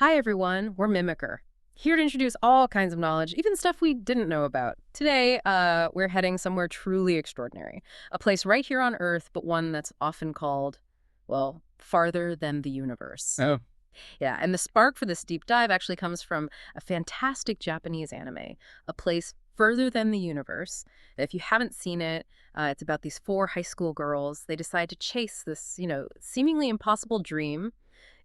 Hi everyone, we're Mimicker. Here to introduce all kinds of knowledge, even stuff we didn't know about. Today, we're heading somewhere truly extraordinary. A place right here on Earth, but one that's often called, well, farther than the universe. Oh, Yeah, and the spark for this deep dive actually comes from a fantastic Japanese anime, A Place Further Than the Universe. If you haven't seen it, it's about these four high school girls. They decide to chase this, seemingly impossible dream,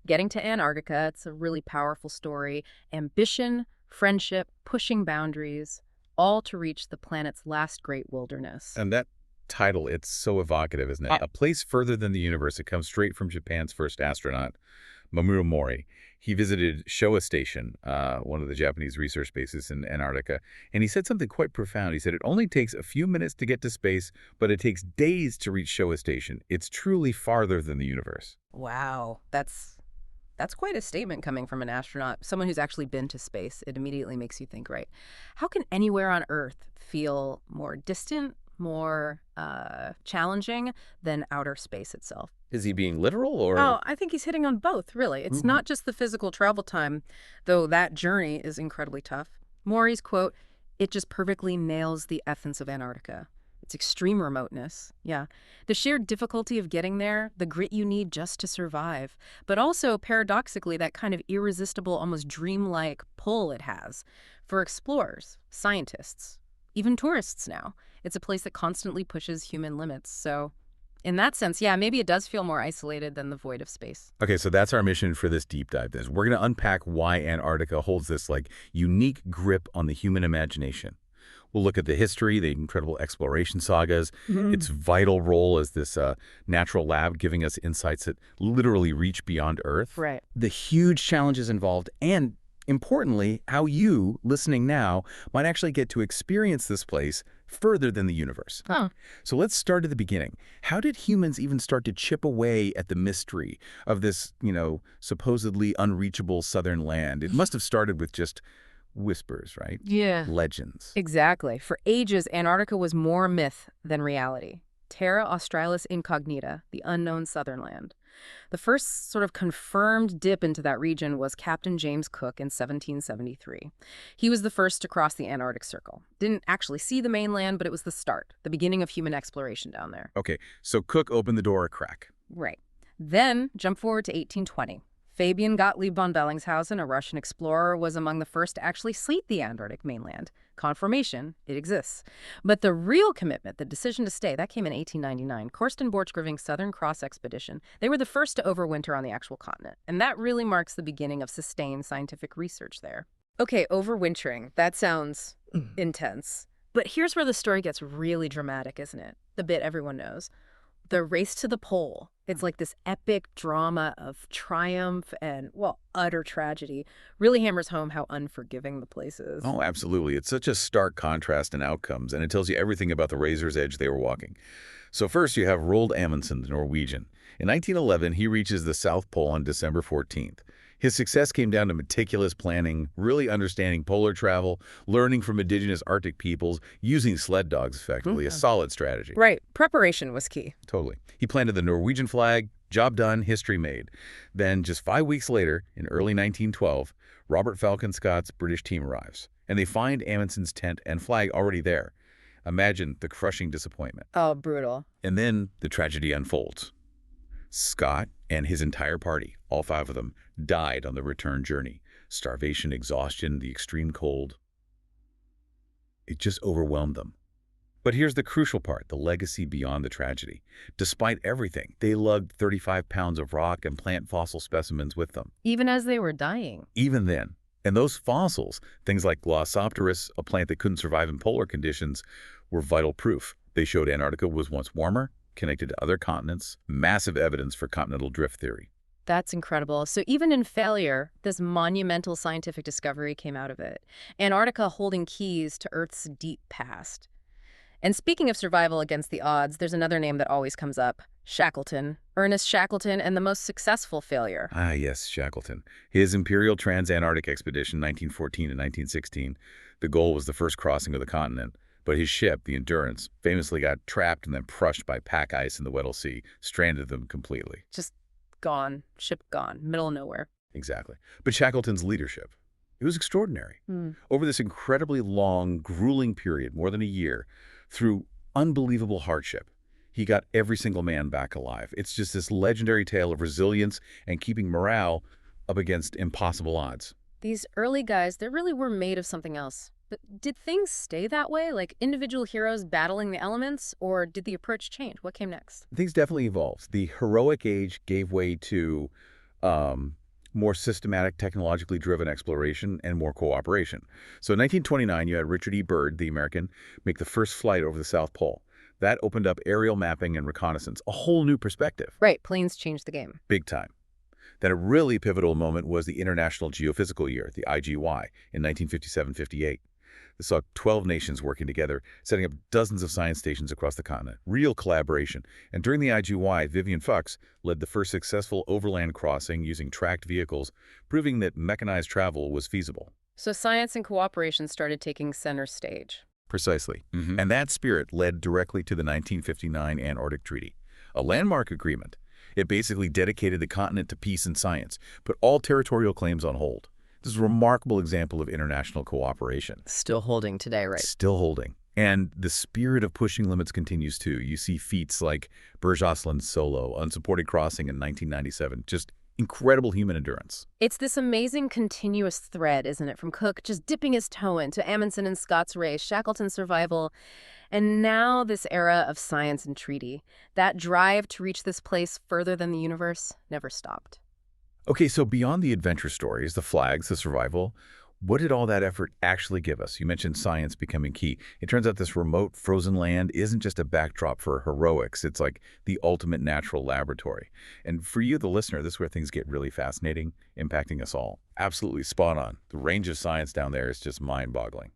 getting to Antarctica. It's a really powerful story. Ambition, friendship, pushing boundaries, all to reach the planet's last great wilderness. and that title, it's so evocative, isn't it? A place further than the universe. It comes straight from Japan's first astronaut, Mamoru Mori. He visited Showa Station, one of the Japanese research bases in Antarctica, and he said something quite profound. He said, it only takes a few minutes to get to space, but it takes days to reach Showa Station. It's truly farther than the universe. Wow, that's quite a statement coming from an astronaut, someone who's actually been to space. It immediately makes you think, right, how can anywhere on Earth feel more distant, more challenging than outer space itself? Is he being literal or? Oh, I think he's hitting on both, really. It's not just the physical travel time, though that journey is incredibly tough. Maury's quote, "It just perfectly nails the essence of Antarctica. Its extreme remoteness, yeah. The sheer difficulty of getting there, the grit you need just to survive, but also, paradoxically, that kind of irresistible, almost dreamlike pull it has for explorers, scientists, even tourists now. It's a place that constantly pushes human limits, so in that sense, yeah, maybe it does feel more isolated than the void of space." Okay, so that's our mission for this deep dive. We're going to unpack why Antarctica holds this unique grip on the human imagination. We'll look at the history, the incredible exploration sagas, its vital role as this natural lab giving us insights that literally reach beyond Earth. Right. The huge challenges involved, and importantly, how you, listening now, might actually get to experience this place further than the universe. Huh. So let's start at the beginning. How did humans even start to chip away at the mystery of this, supposedly unreachable southern land? It must have started with just whispers, right? Yeah. Legends. Exactly. For ages, Antarctica was more myth than reality. Terra Australis Incognita, the unknown southern land. The first sort of confirmed dip into that region was Captain James Cook in 1773. He was the first to cross the Antarctic Circle. Didn't actually see the mainland, but it was the start, the beginning of human exploration down there. Okay, so Cook opened the door a crack. Right. Then, jump forward to 1820. Fabian Gottlieb von Bellingshausen, a Russian explorer, was among the first to actually see the Antarctic mainland. Confirmation, it exists. But the real commitment, the decision to stay, that came in 1899. Korsten Borchgrevink's Southern Cross Expedition. They were the first to overwinter on the actual continent. And that really marks the beginning of sustained scientific research there. Okay, overwintering. That sounds intense. But here's where the story gets really dramatic, isn't it? The bit everyone knows. The race to the pole. It's like this epic drama of triumph and, well, utter tragedy. Really hammers home how unforgiving the place is. Oh, absolutely. It's such a stark contrast in outcomes, and it tells you everything about the razor's edge they were walking. So first, you have Roald Amundsen, the Norwegian. In 1911, he reaches the South Pole on December 14th. His success came down to meticulous planning, really understanding polar travel, learning from indigenous Arctic peoples, using sled dogs effectively, a solid strategy. Right. Preparation was key. Totally. He planted the Norwegian flag, job done, history made. Then, just 5 weeks later, in early 1912, Robert Falcon Scott's British team arrives, and they find Amundsen's tent and flag already there. Imagine the crushing disappointment. Oh, brutal. And then the tragedy unfolds. Scott and his entire party, all 5 of them, died on the return journey. Starvation, exhaustion, the extreme cold. It just overwhelmed them. But here's the crucial part, the legacy beyond the tragedy. Despite everything, they lugged 35 pounds of rock and plant fossil specimens with them. Even as they were dying. Even then. And those fossils, things like Glossopteris, a plant that couldn't survive in polar conditions, were vital proof. They showed Antarctica was once warmer, connected to other continents, massive evidence for continental drift theory. That's incredible. So even in failure, this monumental scientific discovery came out of it. Antarctica holding keys to Earth's deep past. And speaking of survival against the odds, there's another name that always comes up, Shackleton. Ernest Shackleton, and the most successful failure. Ah, yes, Shackleton. His Imperial Trans-Antarctic Expedition, 1914 and 1916. The goal was the first crossing of the continent. But his ship, the Endurance, famously got trapped and then crushed by pack ice in the Weddell Sea, stranded them completely. Just gone. Ship gone. Middle of nowhere. Exactly. But Shackleton's leadership, it was extraordinary. Hmm. Over this incredibly long, grueling period, more than a year, through unbelievable hardship, he got every single man back alive. It's just this legendary tale of resilience and keeping morale up against impossible odds. These early guys, they really were made of something else. But did things stay that way, like individual heroes battling the elements, or did the approach change? What came next? Things definitely evolved. The heroic age gave way to more systematic, technologically driven exploration and more cooperation. So in 1929, you had Richard E. Byrd, the American, make the first flight over the South Pole. That opened up aerial mapping and reconnaissance, a whole new perspective, Right, planes changed the game. big time. Then a really pivotal moment was the International Geophysical Year, the IGY, in 1957-58. This saw 12 nations working together, setting up dozens of science stations across the continent. Real collaboration. And during the IGY, Vivian Fuchs led the first successful overland crossing using tracked vehicles, proving that mechanized travel was feasible. So science and cooperation started taking center stage. Precisely. And that spirit led directly to the 1959 Antarctic Treaty, a landmark agreement. It basically dedicated the continent to peace and science, put all territorial claims on hold. This is a remarkable example of international cooperation. Still holding today, right? Still holding. And the spirit of pushing limits continues too. You see feats like Burj-Jocelyn's solo, unsupported crossing in 1997. Just incredible human endurance. It's this amazing continuous thread, isn't it? From Cook just dipping his toe into Amundsen and Scott's race, Shackleton's survival, and now this era of science and treaty. That drive to reach this place further than the universe never stopped. Okay, so beyond the adventure stories, the flags, the survival, what did all that effort actually give us? You mentioned science becoming key. It turns out this remote, frozen land isn't just a backdrop for heroics. It's like the ultimate natural laboratory. And for you, the listener, this is where things get really fascinating, impacting us all. Absolutely spot on. The range of science down there is just mind-boggling.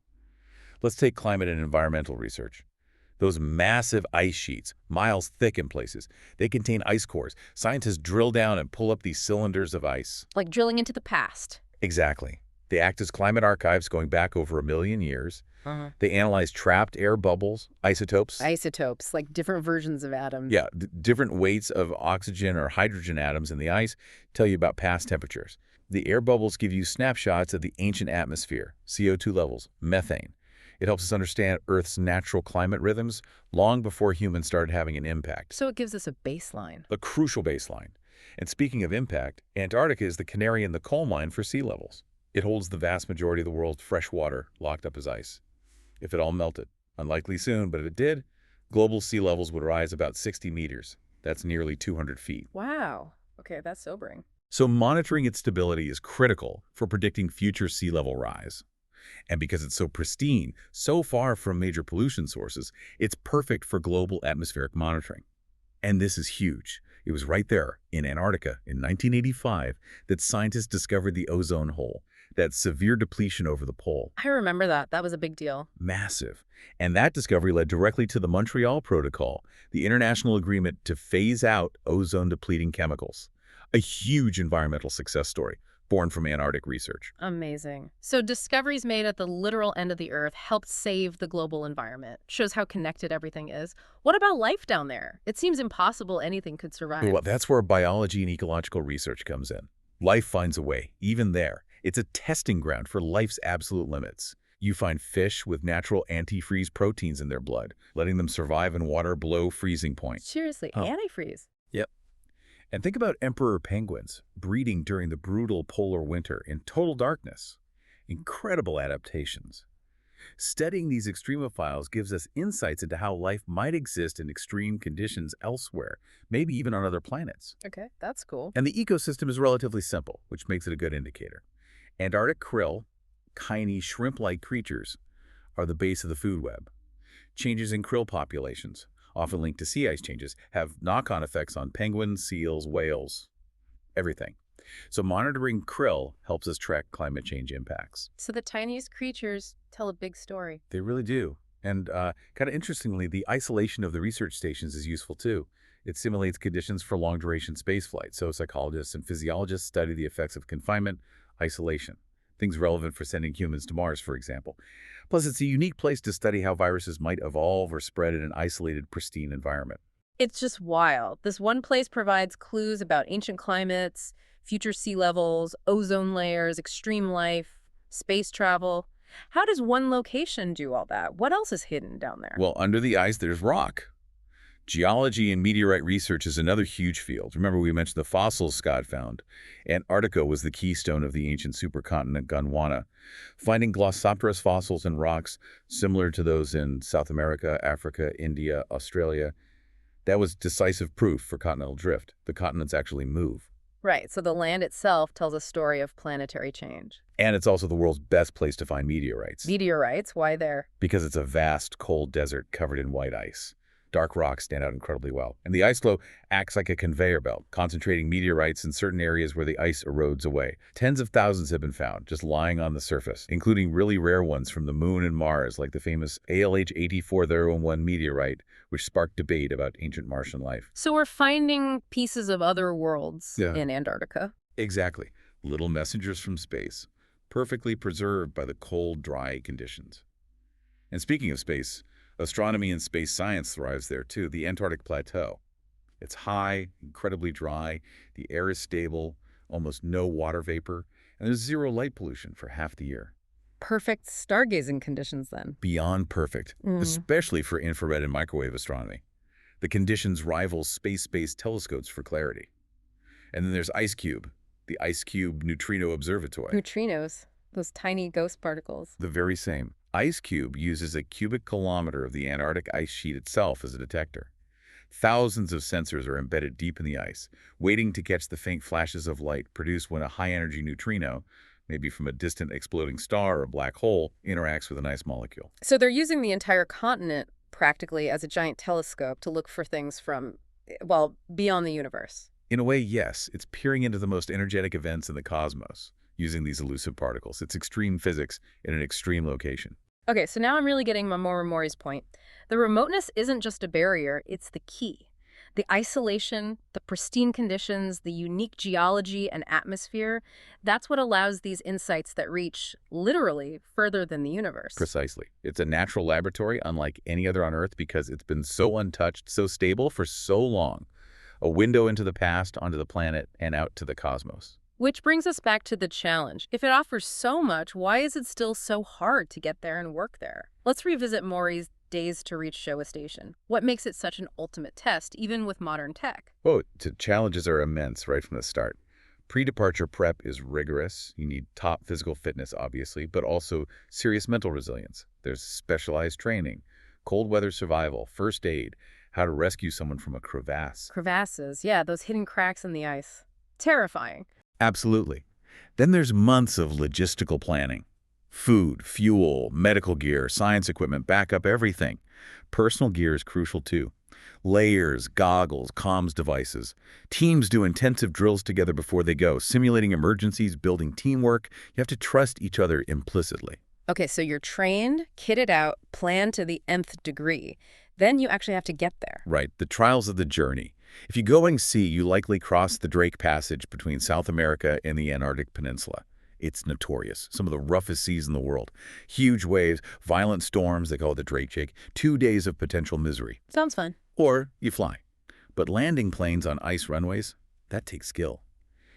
Let's take climate and environmental research. Those massive ice sheets, miles thick in places, they contain ice cores. Scientists drill down and pull up these cylinders of ice. Like drilling into the past. Exactly. They act as climate archives going back over 1 million years. They analyze trapped air bubbles, isotopes. Isotopes, like different versions of atoms. Yeah, different weights of oxygen or hydrogen atoms in the ice tell you about past temperatures. The air bubbles give you snapshots of the ancient atmosphere, CO2 levels, methane. It helps us understand Earth's natural climate rhythms long before humans started having an impact. So it gives us a baseline. A crucial baseline. And speaking of impact, Antarctica is the canary in the coal mine for sea levels. It holds the vast majority of the world's fresh water locked up as ice. If it all melted, unlikely soon, but if it did, global sea levels would rise about 60 meters. That's nearly 200 feet. Wow. Okay, that's sobering. So monitoring its stability is critical for predicting future sea level rise. And because it's so pristine, so far from major pollution sources, it's perfect for global atmospheric monitoring. And this is huge. It was right there in Antarctica in 1985 that scientists discovered the ozone hole, that severe depletion over the pole. I remember that. That was a big deal. Massive. And that discovery led directly to the Montreal Protocol, the international agreement to phase out ozone-depleting chemicals. A huge environmental success story, born from Antarctic research. Amazing. So discoveries made at the literal end of the Earth helped save the global environment. Shows how connected everything is. What about life down there? It seems impossible anything could survive. Well, that's where biology and ecological research comes in. Life finds a way, even there. It's a testing ground for life's absolute limits. You find fish with natural antifreeze proteins in their blood, letting them survive in water below freezing point. Seriously, antifreeze. Yep. And think about emperor penguins breeding during the brutal polar winter in total darkness. Incredible adaptations. Studying these extremophiles gives us insights into how life might exist in extreme conditions elsewhere, maybe even on other planets. Okay, that's cool. And the ecosystem is relatively simple, which makes it a good indicator. Antarctic krill, tiny shrimp-like creatures, are the base of the food web. Changes in krill populations, often linked to sea ice changes, have knock-on effects on penguins, seals, whales, everything. So monitoring krill helps us track climate change impacts. So the tiniest creatures tell a big story. They really do. And kind of interestingly, the isolation of the research stations is useful too. It simulates conditions for long-duration spaceflight. So psychologists and physiologists study the effects of confinement, isolation, things relevant for sending humans to Mars, for example. Plus, it's a unique place to study how viruses might evolve or spread in an isolated, pristine environment. It's just wild. This one place provides clues about ancient climates, future sea levels, ozone layers, extreme life, space travel. How does one location do all that? What else is hidden down there? Well, under the ice, there's rock. Geology and meteorite research is another huge field. Remember, we mentioned the fossils Scott found. Antarctica was the keystone of the ancient supercontinent Gondwana. Finding Glossopteris fossils and rocks similar to those in South America, Africa, India, Australia, that was decisive proof for continental drift. The continents actually move. Right, so the land itself tells a story of planetary change. And it's also the world's best place to find meteorites. Meteorites, why there? Because it's a vast, cold desert covered in white ice. Dark rocks stand out incredibly well. And the ice floe acts like a conveyor belt, concentrating meteorites in certain areas where the ice erodes away. Tens of thousands have been found, just lying on the surface, including really rare ones from the Moon and Mars, like the famous ALH-8401 meteorite, which sparked debate about ancient Martian life. So we're finding pieces of other worlds Yeah. in Antarctica. Exactly. Little messengers from space, perfectly preserved by the cold, dry conditions. And speaking of space, astronomy and space science thrives there too. The Antarctic Plateau. It's high, incredibly dry, the air is stable, almost no water vapor, and there's zero light pollution for half the year. Perfect stargazing conditions then. Beyond perfect, especially for infrared and microwave astronomy. The conditions rival space-based telescopes for clarity. And then there's IceCube, the IceCube Neutrino Observatory. Neutrinos, those tiny ghost particles. The very same. IceCube uses a cubic kilometer of the Antarctic ice sheet itself as a detector. Thousands of sensors are embedded deep in the ice, waiting to catch the faint flashes of light produced when a high-energy neutrino, maybe from a distant exploding star or a black hole, interacts with an ice molecule. So they're using the entire continent practically as a giant telescope to look for things from, well, beyond the universe. In a way, yes, it's peering into the most energetic events in the cosmos, using these elusive particles. It's extreme physics in an extreme location. Okay, so now I'm really getting Mori's point. The remoteness isn't just a barrier, it's the key. The isolation, the pristine conditions, the unique geology and atmosphere, that's what allows these insights that reach, literally, further than the universe. Precisely. It's a natural laboratory unlike any other on Earth because it's been so untouched, so stable for so long. A window into the past, onto the planet, and out to the cosmos. Which brings us back to the challenge. If it offers so much, why is it still so hard to get there and work there? Let's revisit Maury's days to reach Showa Station. What makes it such an ultimate test, even with modern tech? Oh, the challenges are immense right from the start. Pre-departure prep is rigorous. You need top physical fitness, obviously, but also serious mental resilience. There's specialized training, cold weather survival, first aid, how to rescue someone from a crevasse. Crevasses, yeah, those hidden cracks in the ice. Terrifying. Absolutely. Then there's months of logistical planning. Food, fuel, medical gear, science equipment, backup, everything. Personal gear is crucial too. Layers, goggles, comms devices. Teams do intensive drills together before they go, simulating emergencies, building teamwork. You have to trust each other implicitly. Okay, so you're trained, kitted out, planned to the nth degree. Then you actually have to get there. Right, the trials of the journey. If you go and see, you likely cross the Drake Passage between South America and the Antarctic Peninsula. It's notorious. Some of the roughest seas in the world. Huge waves, violent storms, they call it the Drake Shake. 2 days of potential misery. Sounds fun. Or you fly. But landing planes on ice runways, that takes skill.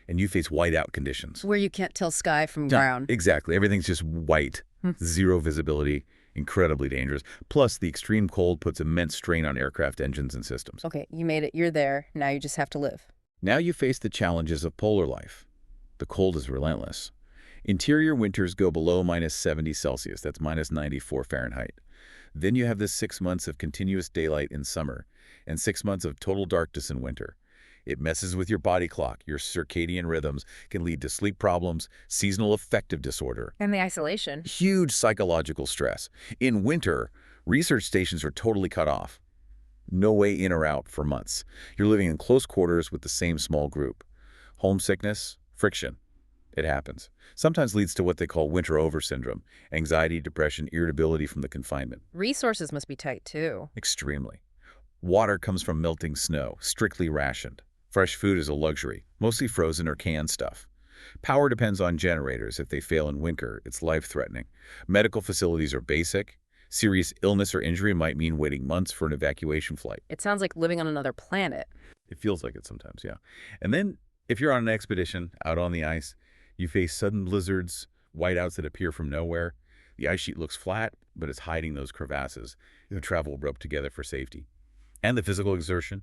And you face whiteout conditions. Where you can't tell sky from ground. Exactly. Everything's just white. Zero visibility. Incredibly dangerous. Plus, the extreme cold puts immense strain on aircraft engines and systems. Okay, you made it. You're there. Now you just have to live. Now you face the challenges of polar life. The cold is relentless. Interior winters go below -70°C. That's -94 Fahrenheit. Then you have this 6 months of continuous daylight in summer and 6 months of total darkness in winter. It messes with your body clock, your circadian rhythms, can lead to sleep problems, seasonal affective disorder. And the isolation. Huge psychological stress. In winter, research stations are totally cut off. No way in or out for months. You're living in close quarters with the same small group. Homesickness, friction. It happens. Sometimes leads to what they call winter over syndrome, anxiety, depression, irritability from the confinement. Resources must be tight, too. Extremely. Water comes from melting snow, strictly rationed. Fresh food is a luxury, mostly frozen or canned stuff. Power depends on generators. If they fail in winter, it's life-threatening. Medical facilities are basic. Serious illness or injury might mean waiting months for an evacuation flight. It sounds like living on another planet. It feels like it sometimes, yeah. And then If you're on an expedition out on the ice, you face sudden blizzards, whiteouts that appear from nowhere. The ice sheet looks flat, but it's hiding those crevasses. The travel roped together for safety. And the physical exertion,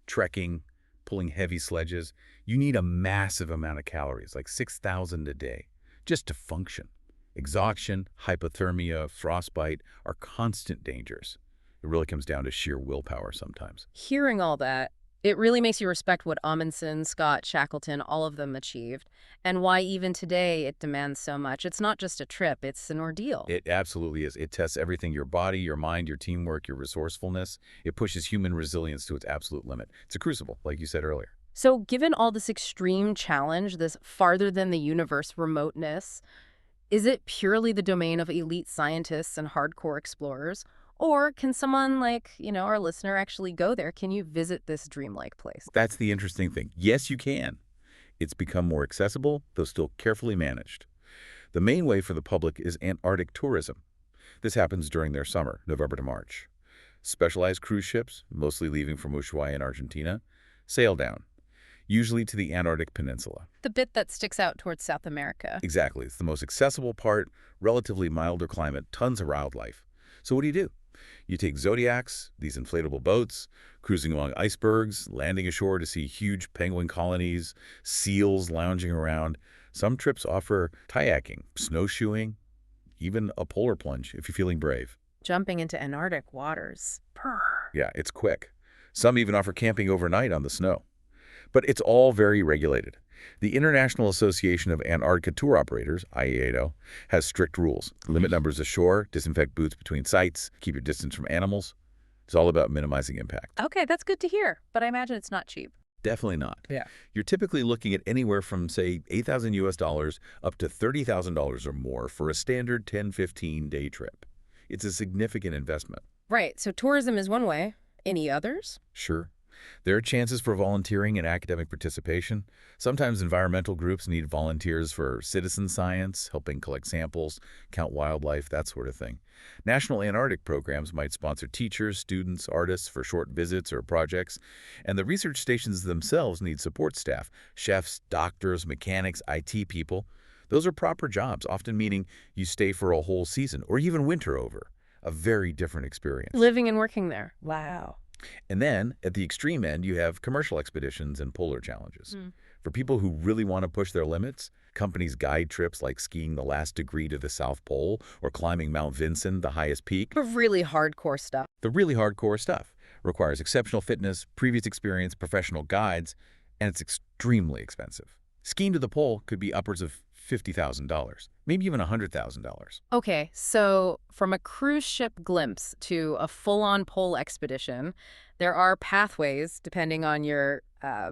trekking, pulling heavy sledges. You need a massive amount of calories, like 6,000 a day, just to function. Exhaustion, hypothermia, frostbite are constant dangers. It really comes down to sheer willpower sometimes. Hearing all that, it really makes you respect what Amundsen, Scott, Shackleton, all of them achieved, and why even today it demands so much. It's not just a trip, it's an ordeal. It absolutely is. It tests everything: your body, your mind, your teamwork, your resourcefulness. It pushes human resilience to its absolute limit. It's a crucible, like you said earlier. So given all this extreme challenge, this farther than the universe remoteness, is it purely the domain of elite scientists and hardcore explorers? Or can someone like, our listener actually go there? Can you visit this dreamlike place? That's the interesting thing. Yes, you can. It's become more accessible, though still carefully managed. The main way for the public is Antarctic tourism. This happens during their summer, November to March. Specialized cruise ships, mostly leaving from Ushuaia in Argentina, sail down, usually to the Antarctic Peninsula. The bit that sticks out towards South America. Exactly. It's the most accessible part, relatively milder climate, tons of wildlife. So what do? You take zodiacs, these inflatable boats, cruising along icebergs, landing ashore to see huge penguin colonies, seals lounging around. Some trips offer kayaking, snowshoeing, even a polar plunge if you're feeling brave. Jumping into Antarctic waters. Purr. Yeah, it's quick. Some even offer camping overnight on the snow. But it's all very regulated. The International Association of Antarctica Tour Operators, IATO, has strict rules. Limit numbers ashore, disinfect boots between sites, keep your distance from animals. It's all about minimizing impact. Okay, that's good to hear, but I imagine it's not cheap. Definitely not. Yeah. You're typically looking at anywhere from, say, $8,000 US up to $30,000 or more for a standard 10-15-day trip. It's a significant investment. Right, so tourism is one way. Any others? Sure. There are chances for volunteering and academic participation. Sometimes environmental groups need volunteers for citizen science, helping collect samples, count wildlife, that sort of thing. National Antarctic programs might sponsor teachers, students, artists for short visits or projects. And the research stations themselves need support staff, chefs, doctors, mechanics, IT people. Those are proper jobs, often meaning you stay for a whole season or even winter over. A very different experience. Living and working there. Wow. And then, at the extreme end, you have commercial expeditions and polar challenges. For people who really want to push their limits, companies guide trips like skiing the last degree to the South Pole or climbing Mount Vinson, the highest peak. But really hardcore stuff. The really hardcore stuff requires exceptional fitness, previous experience, professional guides, and it's extremely expensive. Skiing to the pole could be upwards of $50,000, maybe even $100,000. Okay, so from a cruise ship glimpse to a full-on pole expedition, there are pathways depending on your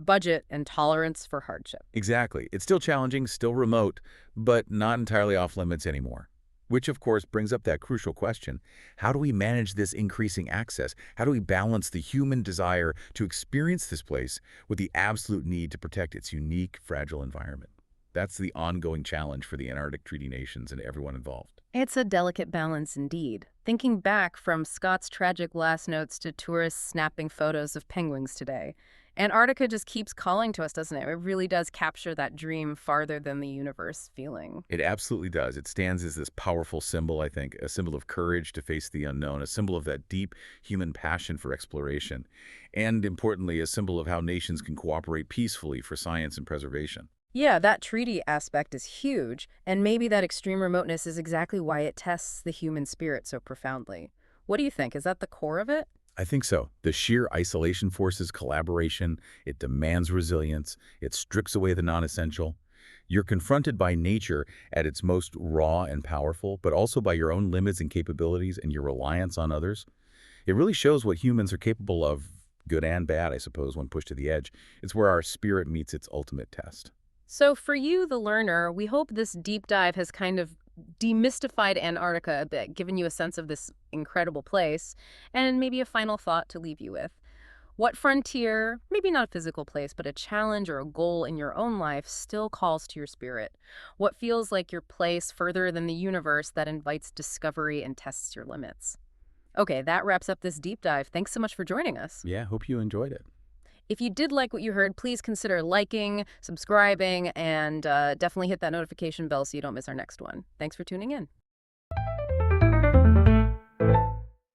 budget and tolerance for hardship. Exactly. It's still challenging, still remote, but not entirely off limits anymore. Which, of course, brings up that crucial question. How do we manage this increasing access? How do we balance the human desire to experience this place with the absolute need to protect its unique, fragile environment? That's the ongoing challenge for the Antarctic Treaty nations and everyone involved. It's a delicate balance indeed. Thinking back from Scott's tragic last notes to tourists snapping photos of penguins today, Antarctica just keeps calling to us, doesn't it? It really does capture that dream farther than the universe feeling. It absolutely does. It stands as this powerful symbol, I think, a symbol of courage to face the unknown, a symbol of that deep human passion for exploration, and importantly, a symbol of how nations can cooperate peacefully for science and preservation. Yeah, that treaty aspect is huge, and maybe that extreme remoteness is exactly why it tests the human spirit so profoundly. What do you think? Is that the core of it? I think so. The sheer isolation forces collaboration. It demands resilience. It strips away the non-essential. You're confronted by nature at its most raw and powerful, but also by your own limits and capabilities and your reliance on others. It really shows what humans are capable of, good and bad, I suppose, when pushed to the edge. It's where our spirit meets its ultimate test. So for you, the learner, we hope this deep dive has kind of demystified Antarctica a bit, given you a sense of this incredible place, and maybe a final thought to leave you with. What frontier, maybe not a physical place, but a challenge or a goal in your own life still calls to your spirit? What feels like your place further than the universe that invites discovery and tests your limits? Okay, that wraps up this deep dive. Thanks so much for joining us. Yeah, hope you enjoyed it. If you did like what you heard, please consider liking, subscribing, and definitely hit that notification bell so you don't miss our next one. Thanks for tuning in.